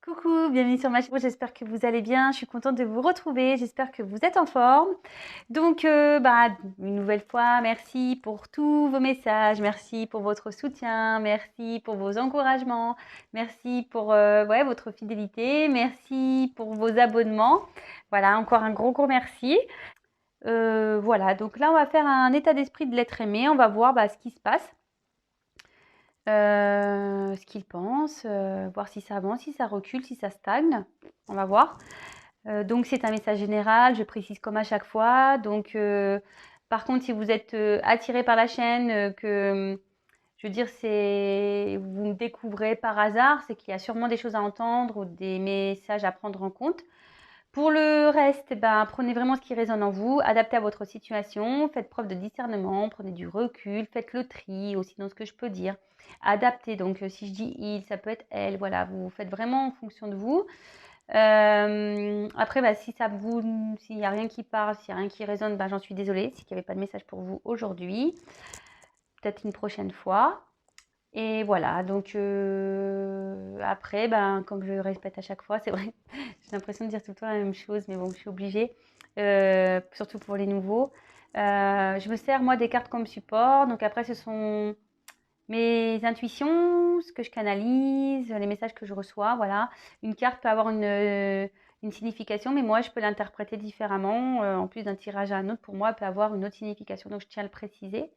Coucou, bienvenue sur ma chaîne, j'espère que vous allez bien, je suis contente de vous retrouver, j'espère que vous êtes en forme. Donc, une nouvelle fois, merci pour tous vos messages, merci pour votre soutien, merci pour vos encouragements, merci pour votre fidélité, merci pour vos abonnements. Voilà, encore un gros merci. Voilà, donc là, on va faire un état d'esprit de l'être aimé, on va voir ce qui se passe. Ce qu'il pense, voir si ça avance, si ça recule, si ça stagne. On va voir. Donc c'est un message général, je précise comme à chaque fois. Donc par contre, si vous êtes attiré par la chaîne, je veux dire, vous me découvrez par hasard, c'est qu'il y a sûrement des choses à entendre ou des messages à prendre en compte. Pour le reste, prenez vraiment ce qui résonne en vous, adaptez à votre situation, faites preuve de discernement, prenez du recul, faites le tri aussi dans ce que je peux dire. Adaptez, donc si je dis il, ça peut être elle, voilà, vous faites vraiment en fonction de vous. Après, s'il n'y a rien qui parle, s'il n'y a rien qui résonne, j'en suis désolée, c'est qu'il n'y avait pas de message pour vous aujourd'hui. Peut-être une prochaine fois. Et voilà, donc après, comme je le répète à chaque fois, c'est vrai, j'ai l'impression de dire tout le temps la même chose, mais bon, je suis obligée, surtout pour les nouveaux. Je me sers, moi, des cartes comme support. Donc après, ce sont mes intuitions, ce que je canalise, les messages que je reçois, voilà. Une carte peut avoir une signification, mais moi, je peux l'interpréter différemment. En plus d'un tirage à un autre, pour moi, elle peut avoir une autre signification, donc je tiens à le préciser.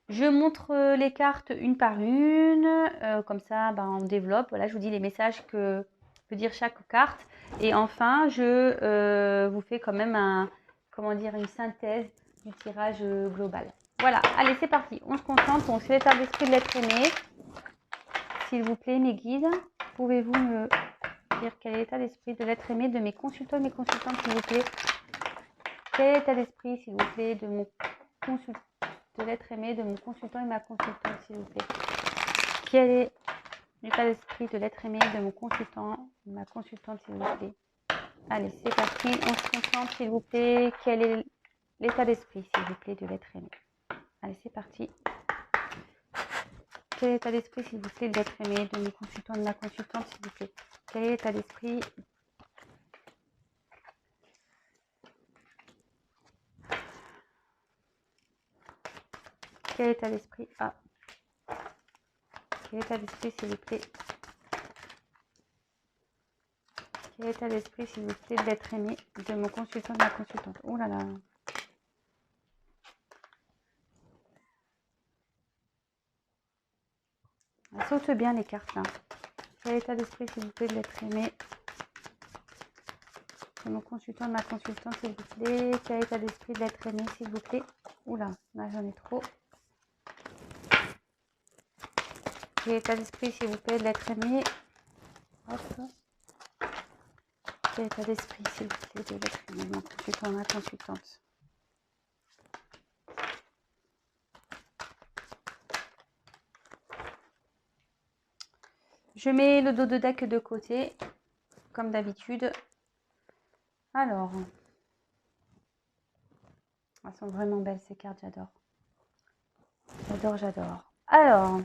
Je montre les cartes une par une, comme ça on développe. Voilà, je vous dis les messages que peut dire chaque carte. Et enfin, je vous fais quand même une synthèse du tirage global. Voilà, allez, c'est parti. On se concentre, on se fait l'état d'esprit de l'être aimé. S'il vous plaît, mes guides, pouvez-vous me dire quel est l'état d'esprit de l'être aimé de mes consultants et mes consultantes, s'il vous plaît? Quel est l'état d'esprit, s'il vous plaît, de mon consultant, de l'être aimé de mon consultant et ma consultante, s'il vous plaît? Quel est l'état d'esprit de l'être aimé de mon consultant et ma consultante, s'il vous plaît? Allez, c'est parti, on se concentre, s'il vous plaît. Quel est l'état d'esprit, s'il vous plaît, de l'être aimé? Allez, c'est parti. Quel est l'état d'esprit, s'il vous plaît, de l'être aimé de mon consultant et de ma consultante, s'il vous plaît? Quel est l'état d'esprit? Quel est l'état d'esprit? Quel est l'état d'esprit, s'il vous plaît? Quel est l'état d'esprit, s'il vous plaît, de l'être aimé de mon consultant et de ma consultante? Oh là là. Elles sautent bien les cartes là. Quel est l'état d'esprit, s'il vous plaît, de l'être aimé de mon consultant, de ma consultante, s'il vous plaît? Quel est l'état d'esprit de l'être aimé, s'il vous plaît? Oula, là j'en ai trop. Quel est l'état d'esprit, s'il vous plaît, de l'être aimé? Hop. Quel est l'état d'esprit, s'il vous plaît, de l'être aimé de mon consultant, de ma consultante? Je mets le dos de deck de côté, comme d'habitude. Alors, elles sont vraiment belles ces cartes, j'adore. J'adore, j'adore. Alors,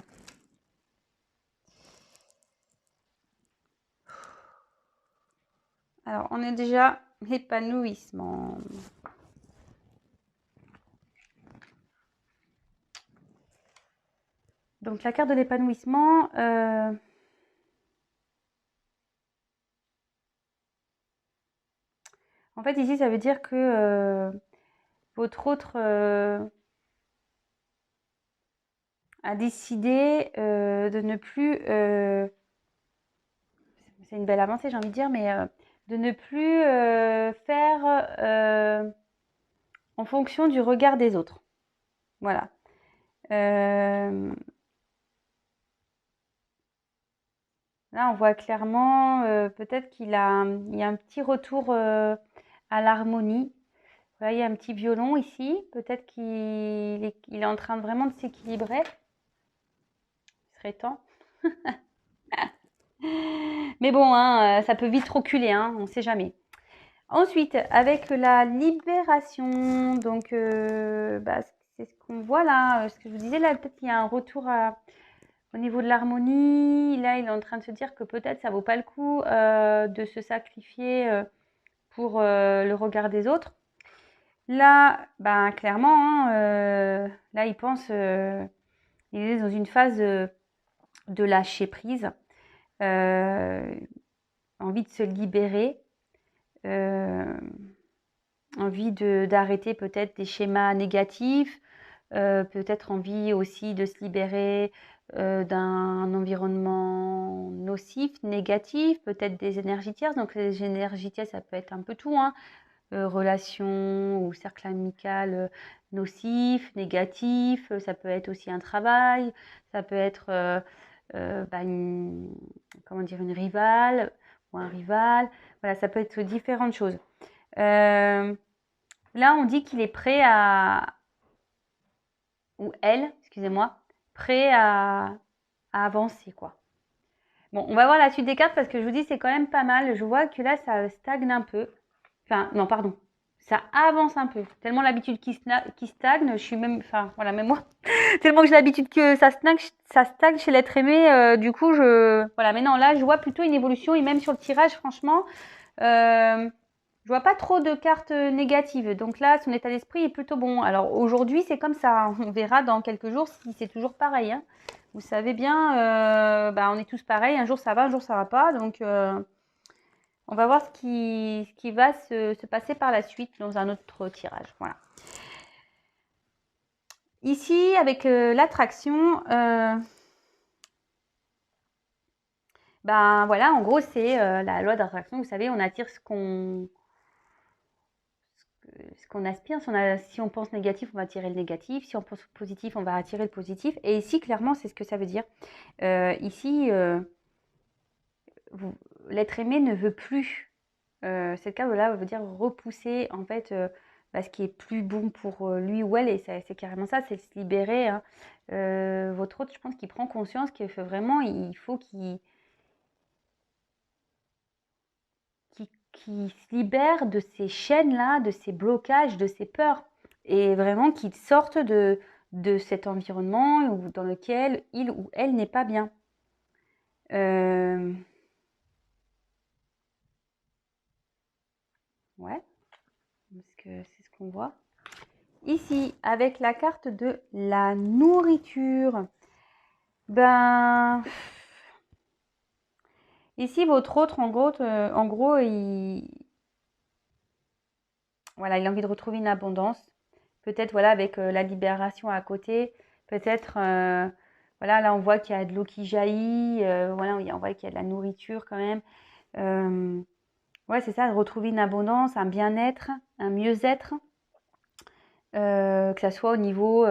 on est déjà épanouissement. Donc, la carte de l'épanouissement, en fait, ici, ça veut dire que votre autre a décidé de ne plus, c'est une belle avancée, j'ai envie de dire, mais de ne plus faire en fonction du regard des autres. Voilà. Là, on voit clairement peut-être il y a un petit retour à l'harmonie. Voilà, il y a un petit violon ici. Peut-être qu'il est en train vraiment de s'équilibrer. Il serait temps. Mais bon, ça peut vite reculer, on ne sait jamais. Ensuite, avec la libération, donc c'est ce qu'on voit là, ce que je vous disais là, peut-être qu'il y a un retour au Au niveau de l'harmonie, là, il est en train de se dire que peut-être ça vaut pas le coup de se sacrifier pour le regard des autres. Là, ben, clairement, hein, là, il pense, il est dans une phase de lâcher prise, envie de se libérer, envie d'arrêter peut-être des schémas négatifs, peut-être envie aussi de se libérer d'un environnement nocif, négatif, peut-être des énergies tierces. Donc les énergies tierces, ça peut être un peu tout, hein. Relations ou cercle amical nocif, négatif, ça peut être aussi un travail, ça peut être comment dire, une rivale ou un rival. Voilà, ça peut être différentes choses. Là, on dit qu'il est prêt à, ou elle, excusez-moi, prêt à avancer, quoi. Bon, on va voir la suite des cartes parce que je vous dis, c'est quand même pas mal. Je vois que là, ça stagne un peu. Enfin, non, pardon. Ça avance un peu. Tellement l'habitude qui stagne, je suis même, enfin, voilà, même moi, tellement que j'ai l'habitude que ça stagne chez l'être aimé. Du coup, voilà, mais non, là, je vois plutôt une évolution et même sur le tirage, franchement, je vois pas trop de cartes négatives. Donc là, son état d'esprit est plutôt bon. Alors aujourd'hui, c'est comme ça. On verra dans quelques jours si c'est toujours pareil, hein. Vous savez bien, on est tous pareils. Un jour ça va, un jour ça va pas. Donc on va voir ce qui va se passer par la suite dans un autre tirage. Voilà. Ici, avec l'attraction, voilà, en gros, c'est la loi d'attraction. Vous savez, on attire ce qu'on aspire. Si on pense négatif, on va attirer le négatif. Si on pense positif, on va attirer le positif. Et ici, clairement, c'est ce que ça veut dire. Ici, l'être aimé ne veut plus. Cette carte-là veut dire repousser, en fait, ce qui est plus bon pour lui ou elle. Et c'est carrément ça, c'est se libérer, hein. Votre autre, je pense qu'il prend conscience qu'il faut vraiment, il faut qui se libère de ces chaînes-là, de ces blocages, de ces peurs. Et vraiment qu'il sorte de cet environnement dans lequel il ou elle n'est pas bien. Ouais, parce que c'est ce qu'on voit. Ici, avec la carte de la nourriture, ici, votre autre, en gros, voilà, il a envie de retrouver une abondance. Peut-être, voilà, avec la libération à côté. Peut-être, voilà, là, on voit qu'il y a de l'eau qui jaillit. Voilà, on voit qu'il y a de la nourriture quand même. Ouais, c'est ça, de retrouver une abondance, un bien-être, un mieux-être. Que ça soit au niveau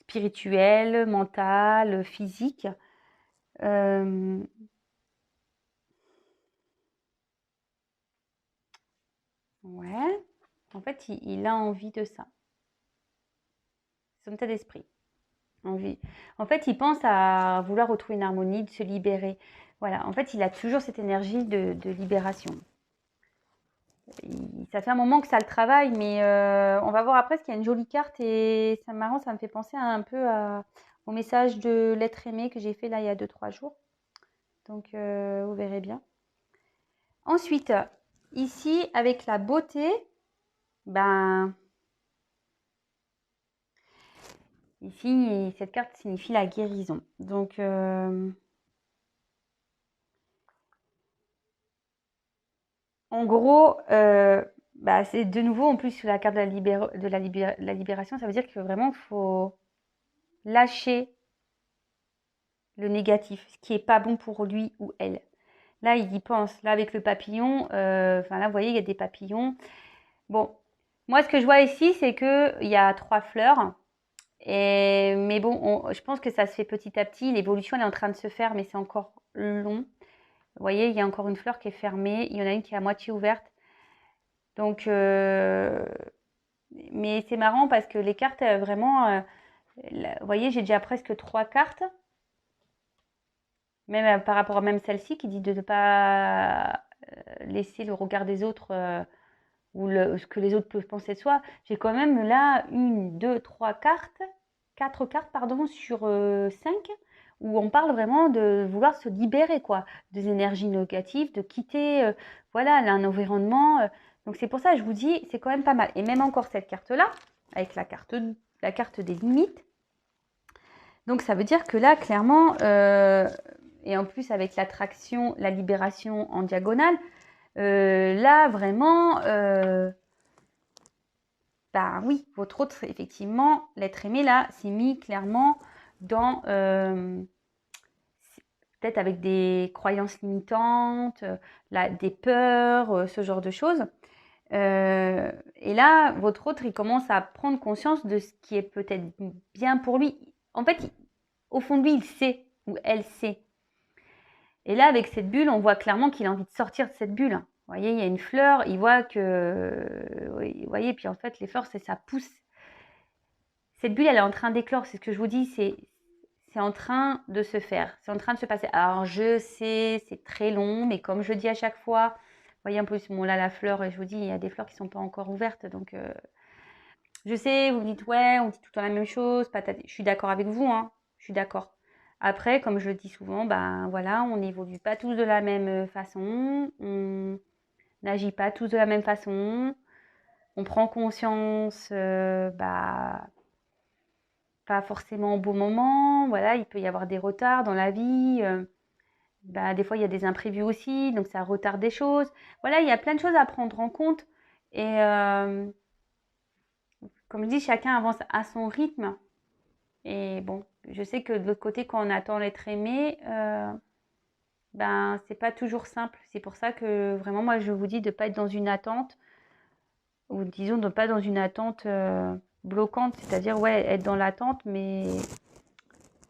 spirituel, mental, physique. Ouais, en fait, il a envie de ça. Son état d'esprit. Envie. En fait, il pense à vouloir retrouver une harmonie, de se libérer. Voilà, en fait, il a toujours cette énergie de libération. Ça fait un moment que ça le travaille, mais on va voir après, parce qu'il y a une jolie carte et c'est marrant, ça me fait penser un peu au message de l'être aimé que j'ai fait là il y a 2-3 jours. Donc, vous verrez bien. Ensuite, ici, avec la beauté, ici, cette carte signifie la guérison. Donc, en gros, c'est de nouveau, en plus, la carte de la libération, ça veut dire que vraiment, il faut lâcher le négatif, ce qui n'est pas bon pour lui ou elle. Là, il y pense. Là, avec le papillon, là, vous voyez, il y a des papillons. Bon, moi, ce que je vois ici, c'est qu'il y a 3 fleurs. Mais bon, je pense que ça se fait petit à petit. L'évolution, elle est en train de se faire, mais c'est encore long. Vous voyez, il y a encore une fleur qui est fermée. Il y en a une qui est à moitié ouverte. Donc, mais c'est marrant parce que les cartes, vraiment, vous voyez, j'ai déjà presque 3 cartes. Même par rapport à même celle-ci qui dit de ne pas laisser le regard des autres ou ce que les autres peuvent penser de soi. J'ai quand même là 1, 2, 3 cartes, 4 cartes pardon, sur 5 où on parle vraiment de vouloir se libérer, quoi, des énergies négatives, de quitter, voilà, un environnement. Donc c'est pour ça que je vous dis, c'est quand même pas mal. Et même encore cette carte-là, avec la carte des limites. Donc ça veut dire que là, clairement, et en plus avec l'attraction, la libération en diagonale, là vraiment, bah oui, votre autre, effectivement, l'être aimé là, s'est mis clairement dans peut-être avec des croyances limitantes, des peurs, ce genre de choses. Et là, votre autre, il commence à prendre conscience de ce qui est peut-être bien pour lui. En fait, au fond de lui, il sait, ou elle sait. Et là, avec cette bulle, on voit clairement qu'il a envie de sortir de cette bulle. Vous voyez, il y a une fleur, il voit que... Vous voyez, puis en fait, les fleurs, ça pousse. Cette bulle, elle est en train d'éclore, c'est ce que je vous dis, c'est en train de se faire, c'est en train de se passer. Alors, je sais, c'est très long, mais comme je dis à chaque fois, vous voyez un peu, bon, là, la fleur, je vous dis, il y a des fleurs qui ne sont pas encore ouvertes, donc... Je sais, vous me dites, ouais, on dit tout le temps la même chose, patati. Je suis d'accord avec vous, hein, je suis d'accord. Après, comme je le dis souvent, ben voilà, on n'évolue pas tous de la même façon, on n'agit pas tous de la même façon, on prend conscience, bah, pas forcément au bon moment, voilà, il peut y avoir des retards dans la vie, bah, des fois il y a des imprévus aussi, donc ça retarde des choses. Voilà, il y a plein de choses à prendre en compte et comme je dis, chacun avance à son rythme. Et bon, je sais que de l'autre côté, quand on attend l'être aimé, ben c'est pas toujours simple. C'est pour ça que vraiment, moi, je vous dis de pas être dans une attente, ou disons de pas dans une attente bloquante, c'est-à-dire ouais, être dans l'attente, mais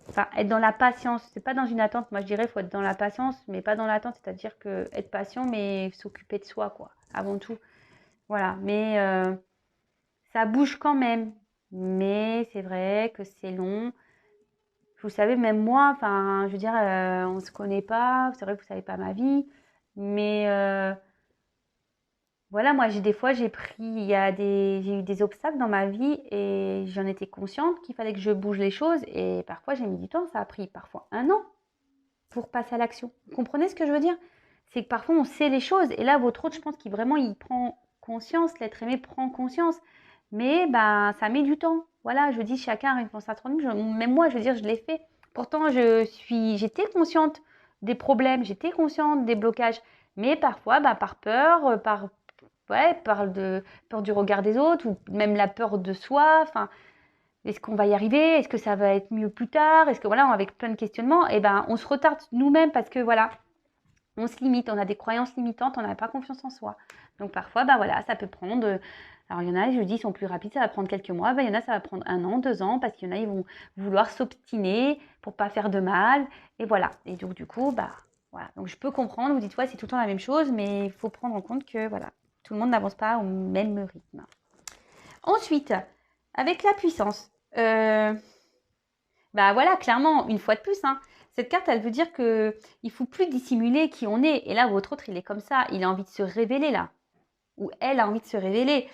enfin être dans la patience. C'est pas dans une attente. Moi, je dirais faut être dans la patience, mais pas dans l'attente, c'est-à-dire que être patient, mais s'occuper de soi, quoi, avant tout. Voilà. Mais ça bouge quand même. Mais c'est vrai que c'est long. Vous savez, même moi, enfin, je veux dire, on ne se connaît pas, c'est vrai que vous ne savez pas ma vie, mais voilà, moi, des fois, j'ai eu des obstacles dans ma vie et j'en étais consciente qu'il fallait que je bouge les choses et parfois, j'ai mis du temps, ça a pris parfois un an pour passer à l'action. Vous comprenez ce que je veux dire? C'est que parfois, on sait les choses et là, votre autre, je pense qu'il vraiment, il prend conscience, l'être aimé prend conscience, mais ben, ça met du temps. Voilà, je dis chacun répond à son rythme. Même moi, je veux dire, je l'ai fait. Pourtant, j'étais consciente des problèmes, j'étais consciente des blocages, mais parfois, ben, par peur, ouais, peur du regard des autres, ou même la peur de soi. Enfin, est-ce qu'on va y arriver? Est-ce que ça va être mieux plus tard? Est-ce que voilà, avec plein de questionnements, et ben, on se retarde nous-mêmes parce que voilà, on se limite, on a des croyances limitantes, on n'a pas confiance en soi. Donc parfois, bah voilà, ça peut prendre. Alors il y en a, je dis, ils sont plus rapides, ça va prendre quelques mois. Bah, il y en a, ça va prendre 1 an, 2 ans, parce qu'il y en a, ils vont vouloir s'obstiner pour pas faire de mal. Et voilà. Et donc du coup, bah voilà. Donc je peux comprendre. Vous dites, ouais, c'est tout le temps la même chose, mais il faut prendre en compte que voilà, tout le monde n'avance pas au même rythme. Ensuite, avec la puissance. Bah voilà, clairement, une fois de plus, hein, cette carte, elle veut dire que il faut plus dissimuler qui on est. Et là, votre autre, il est comme ça, il a envie de se révéler là, ou elle a envie de se révéler.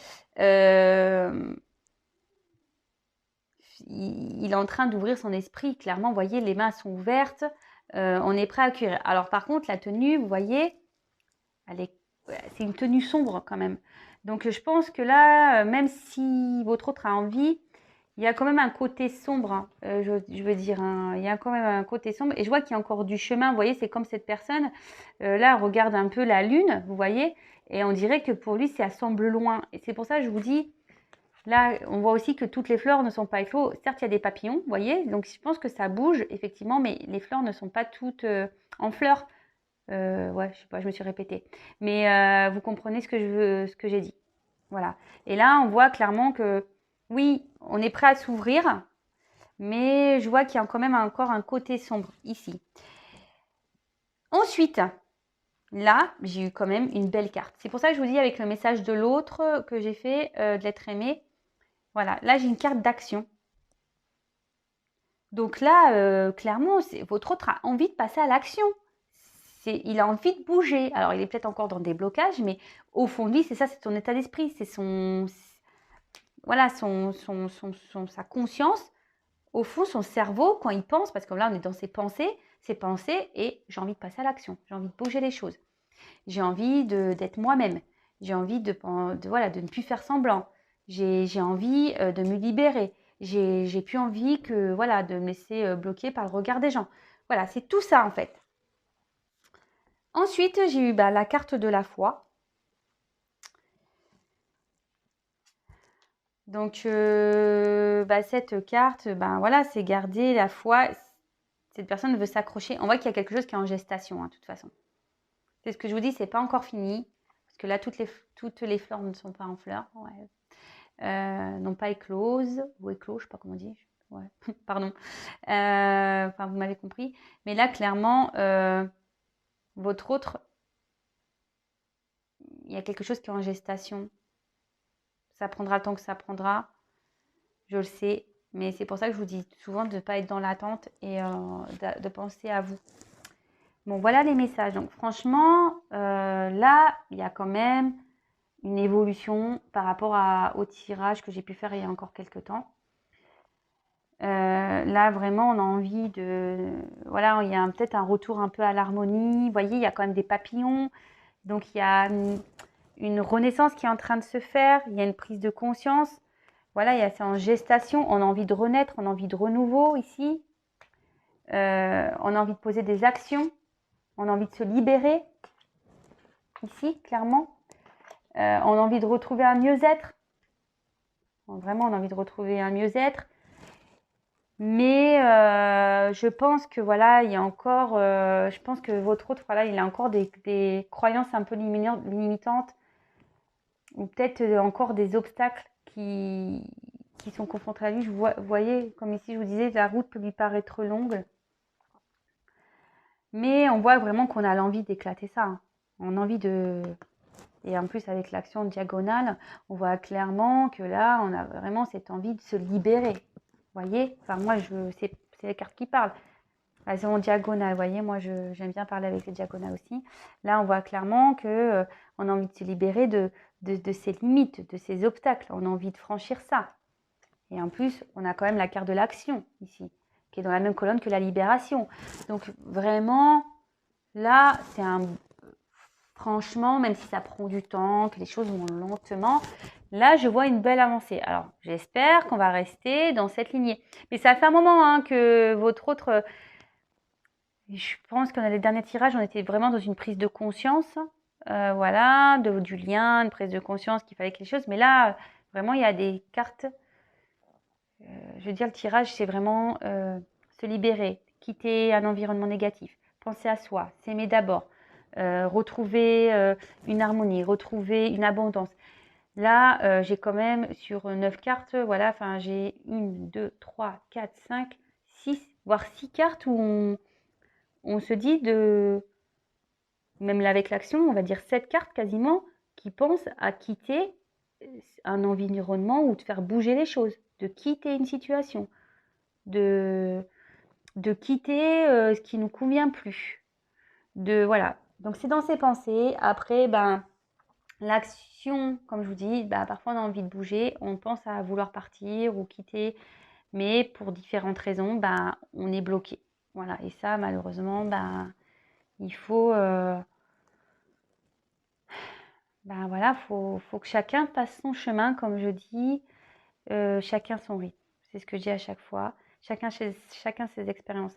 Il est en train d'ouvrir son esprit. Clairement, vous voyez, les mains sont ouvertes, on est prêt à accueillir. Alors par contre, la tenue, vous voyez, c'est une tenue sombre quand même. Donc je pense que là, même si votre autre a envie, il y a quand même un côté sombre, hein, je veux dire, hein, il y a quand même un côté sombre. Et je vois qu'il y a encore du chemin, vous voyez, c'est comme cette personne, là, regarde un peu la lune, vous voyez, et on dirait que pour lui, ça semble loin. Et c'est pour ça que je vous dis, là, on voit aussi que toutes les fleurs ne sont pas éclos. Certes, il y a des papillons, vous voyez, donc je pense que ça bouge, effectivement, mais les fleurs ne sont pas toutes en fleurs. Ouais, je sais pas, je me suis répétée. Mais vous comprenez ce que j'ai dit. Voilà. Et là, on voit clairement que oui, on est prêt à s'ouvrir, mais je vois qu'il y a quand même encore un côté sombre ici. Ensuite, là, j'ai eu quand même une belle carte. C'est pour ça que je vous dis avec le message de l'autre que j'ai fait, de l'être aimé. Voilà, là, j'ai une carte d'action. Donc là, clairement, votre autre a envie de passer à l'action. Il a envie de bouger. Alors, il est peut-être encore dans des blocages, mais au fond de lui, c'est ça, c'est son état d'esprit, c'est voilà, sa conscience au fond, son cerveau, quand il pense, parce que là, on est dans ses pensées, et j'ai envie de passer à l'action, j'ai envie de bouger les choses, j'ai envie d'être moi-même, j'ai envie voilà, de ne plus faire semblant, j'ai envie de me libérer, j'ai plus envie que, voilà, de me laisser bloquer par le regard des gens. Voilà, c'est tout ça en fait. Ensuite, j'ai eu la carte de la foi. Donc, cette carte, voilà, c'est garder la foi. Cette personne veut s'accrocher. On voit qu'il y a quelque chose qui est en gestation, hein, de toute façon. C'est ce que je vous dis, c'est pas encore fini. Parce que là, toutes les fleurs ne sont pas en fleurs. Ouais. N'ont pas éclose. Ou éclos, je sais pas comment on dit. Ouais. Pardon. Enfin, vous m'avez compris. Mais là, clairement, votre autre, il y a quelque chose qui est en gestation. Ça prendra le temps que ça prendra. Je le sais. Mais c'est pour ça que je vous dis souvent de ne pas être dans l'attente et de penser à vous. Bon, voilà les messages. Donc, franchement, là, il y a quand même une évolution par rapport au tirage que j'ai pu faire il y a encore quelques temps. Là, vraiment, on a envie de... Voilà, il y a peut-être un retour un peu à l'harmonie. Vous voyez, il y a quand même des papillons. Donc, il y a une renaissance qui est en train de se faire. Il y a une prise de conscience. Voilà, c'est en gestation. On a envie de renaître, on a envie de renouveau ici. On a envie de poser des actions. On a envie de se libérer. Ici, clairement. On a envie de retrouver un mieux-être. Vraiment, on a envie de retrouver un mieux-être. Mais je pense que voilà, il y a encore, je pense que votre autre, voilà, il a encore des croyances un peu limitantes ou peut-être encore des obstacles qui sont confrontés à lui. Vous voyez, comme ici, je vous disais, la route peut lui paraître longue. Mais on voit vraiment qu'on a l'envie d'éclater ça. Hein. On a envie de... Et en plus, avec l'action diagonale, on voit clairement que là, on a vraiment cette envie de se libérer. Vous voyez, enfin, moi, c'est les cartes qui parlent. Elles sont en diagonale, vous voyez, moi, j'aime bien parler avec les diagonales aussi. Là, on voit clairement qu'on on a envie de se libérer de ses limites, de ses obstacles. On a envie de franchir ça. Et en plus, on a quand même la carte de l'action ici, qui est dans la même colonne que la libération. Donc, vraiment, là, franchement, même si ça prend du temps, que les choses vont lentement, là, je vois une belle avancée. Alors, j'espère qu'on va rester dans cette lignée. Mais ça fait un moment hein, que votre autre... Je pense qu'on a les derniers tirages, on était vraiment dans une prise de conscience. Voilà, du lien, une prise de conscience qu'il fallait quelque chose. Mais là, vraiment, il y a des cartes... je veux dire, le tirage, c'est vraiment se libérer, quitter un environnement négatif, penser à soi, s'aimer d'abord, retrouver une harmonie, retrouver une abondance. Là, j'ai quand même sur 9 cartes, voilà, enfin j'ai 1, 2, 3, 4, 5, 6, voire 6 cartes où on se dit même là avec l'action, on va dire 7 cartes quasiment, qui pensent à quitter un environnement ou de faire bouger les choses, de quitter une situation, de quitter ce qui ne nous convient plus. Voilà. Donc c'est dans ses pensées. Après, l'action, comme je vous dis, parfois on a envie de bouger, on pense à vouloir partir ou quitter, mais pour différentes raisons, on est bloqué. Voilà. Et ça, malheureusement, il faut... voilà, faut que chacun fasse son chemin, comme je dis, chacun son rythme. C'est ce que je dis à chaque fois. Chacun ses expériences.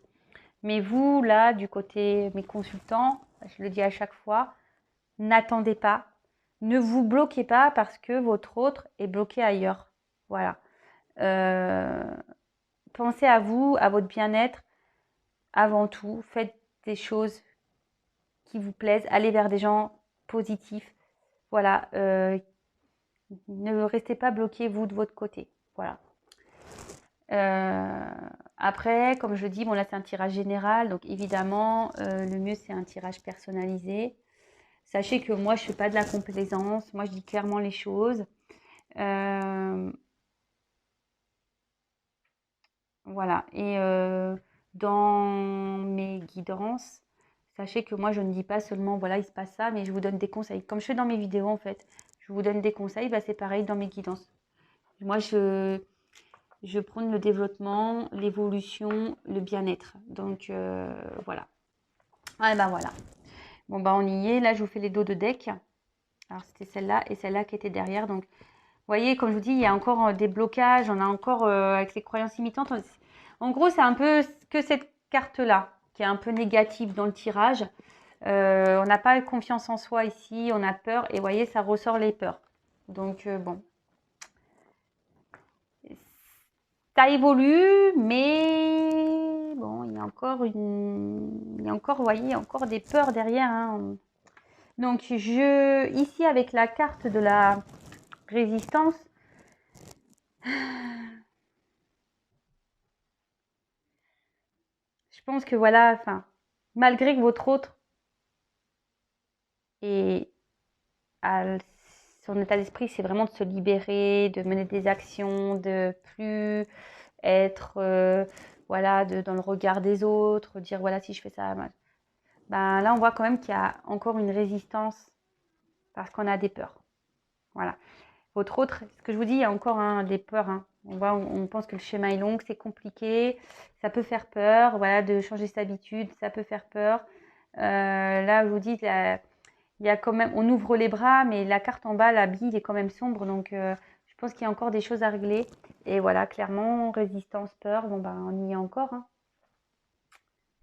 Mais vous, là, du côté mes consultants, je le dis à chaque fois, n'attendez pas. Ne vous bloquez pas parce que votre autre est bloqué ailleurs. Voilà. Pensez à vous, à votre bien-être avant tout. Faites des choses qui vous plaisent. Allez vers des gens positifs. Voilà. Ne restez pas bloqué, vous, de votre côté. Voilà. Après, comme je dis, bon là c'est un tirage général, donc évidemment le mieux c'est un tirage personnalisé. Sachez que moi je fais pas de la complaisance, moi je dis clairement les choses. Voilà, et dans mes guidances, sachez que moi je ne dis pas seulement voilà il se passe ça, mais je vous donne des conseils. Comme je fais dans mes vidéos en fait, je vous donne des conseils, c'est pareil dans mes guidances. Moi je prône le développement, l'évolution, le bien-être. Donc, voilà. Ah, et ben voilà. Bon, bah, on y est. Là, je vous fais les dos de deck. Alors, c'était celle-là et celle-là qui était derrière. Donc, vous voyez, comme je vous dis, il y a encore des blocages. On a encore, avec les croyances imitantes. En gros, c'est un peu que cette carte-là qui est un peu négative dans le tirage. On n'a pas confiance en soi ici. On a peur. Et vous voyez, ça ressort les peurs. Donc, bon. Ça évolue, mais bon, il y a encore vous voyez, il y a encore des peurs derrière, hein. Donc, ici, avec la carte de la résistance, je pense que voilà, enfin, malgré que votre autre son état d'esprit, c'est vraiment de se libérer, de mener des actions, de plus être, voilà, dans le regard des autres, dire voilà, si je fais ça, ben là, on voit quand même qu'il y a encore une résistance parce qu'on a des peurs. Voilà. Votre autre, ce que je vous dis, il y a encore des peurs. On pense que le schéma est long, que c'est compliqué, ça peut faire peur. Voilà, de changer ses habitudes, ça peut faire peur. Là, je vous dis, il y a quand même, on ouvre les bras, mais la carte en bas, la bille est quand même sombre. Donc, je pense qu'il y a encore des choses à régler. Et voilà, clairement, résistance, peur, bon, ben, on y est encore.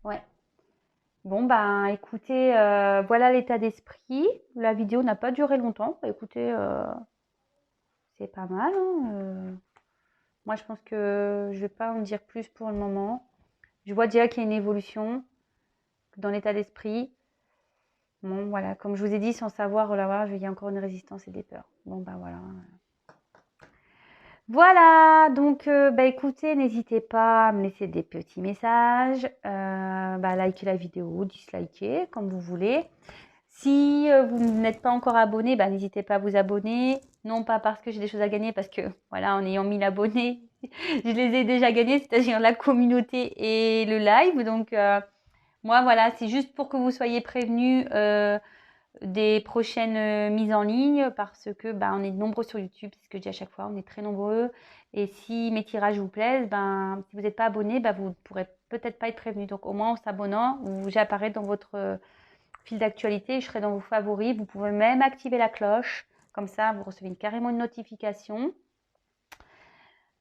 Ouais. Bon, ben, écoutez, voilà l'état d'esprit. La vidéo n'a pas duré longtemps. Écoutez, c'est pas mal. Moi, je pense que je vais pas en dire plus pour le moment. Je vois déjà qu'il y a une évolution dans l'état d'esprit. Bon, voilà, comme je vous ai dit, sans savoir, là, voilà, il y a encore une résistance et des peurs. Bon, ben voilà. Voilà, donc bah, écoutez, n'hésitez pas à me laisser des petits messages, likez la vidéo, dislikez, comme vous voulez. Si vous n'êtes pas encore abonné, bah, n'hésitez pas à vous abonner. Non pas parce que j'ai des choses à gagner, parce que voilà, en ayant 1000 abonnés, je les ai déjà gagnés, c'est-à-dire la communauté et le live. Donc moi voilà, c'est juste pour que vous soyez prévenus des prochaines mises en ligne, parce que on est nombreux sur YouTube, c'est ce que je dis à chaque fois, on est très nombreux. Et si mes tirages vous plaisent, si vous n'êtes pas abonné, vous ne pourrez peut-être pas être prévenu. Donc au moins en s'abonnant, j'apparais dans votre fil d'actualité, je serai dans vos favoris. Vous pouvez même activer la cloche, comme ça vous recevez carrément une notification.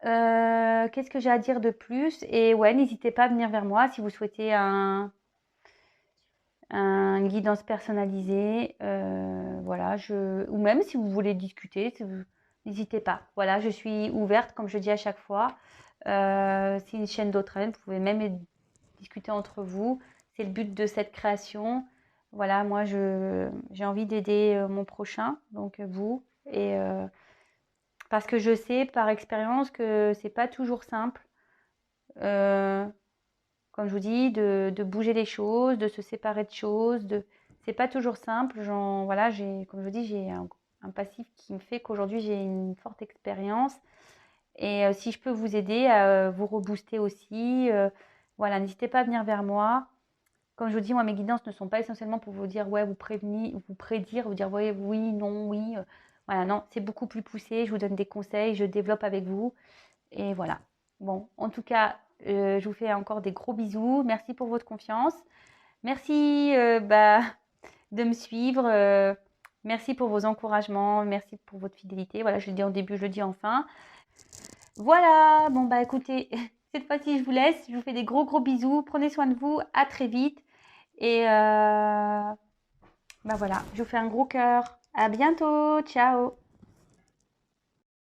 Qu'est-ce que j'ai à dire de plus? Et ouais, n'hésitez pas à venir vers moi si vous souhaitez une guidance personnalisée, voilà, ou même si vous voulez discuter, n'hésitez pas. Voilà, je suis ouverte, comme je dis à chaque fois. C'est une chaîne d'entraide, vous pouvez même discuter entre vous. C'est le but de cette création. Voilà, moi, j'ai envie d'aider mon prochain, donc vous. Et parce que je sais par expérience que c'est pas toujours simple. Comme je vous dis, de bouger les choses, de se séparer de choses. C'est pas toujours simple. Voilà, comme je vous dis, j'ai un passif qui me fait qu'aujourd'hui, j'ai une forte expérience. Et si je peux vous aider à vous rebooster aussi, voilà, n'hésitez pas à venir vers moi. Comme je vous dis, moi, mes guidances ne sont pas essentiellement pour vous dire, ouais, vous prédire, vous dire, ouais, oui, non, oui. Voilà, non, c'est beaucoup plus poussé. Je vous donne des conseils, je développe avec vous. Et voilà. Bon, en tout cas, je vous fais encore des gros bisous. Merci pour votre confiance. Merci de me suivre. Merci pour vos encouragements. Merci pour votre fidélité. Voilà, je le dis en début, je le dis en fin. Voilà, bon écoutez, cette fois-ci je vous laisse. Je vous fais des gros bisous. Prenez soin de vous. À très vite. Et voilà, je vous fais un gros cœur. À bientôt. Ciao.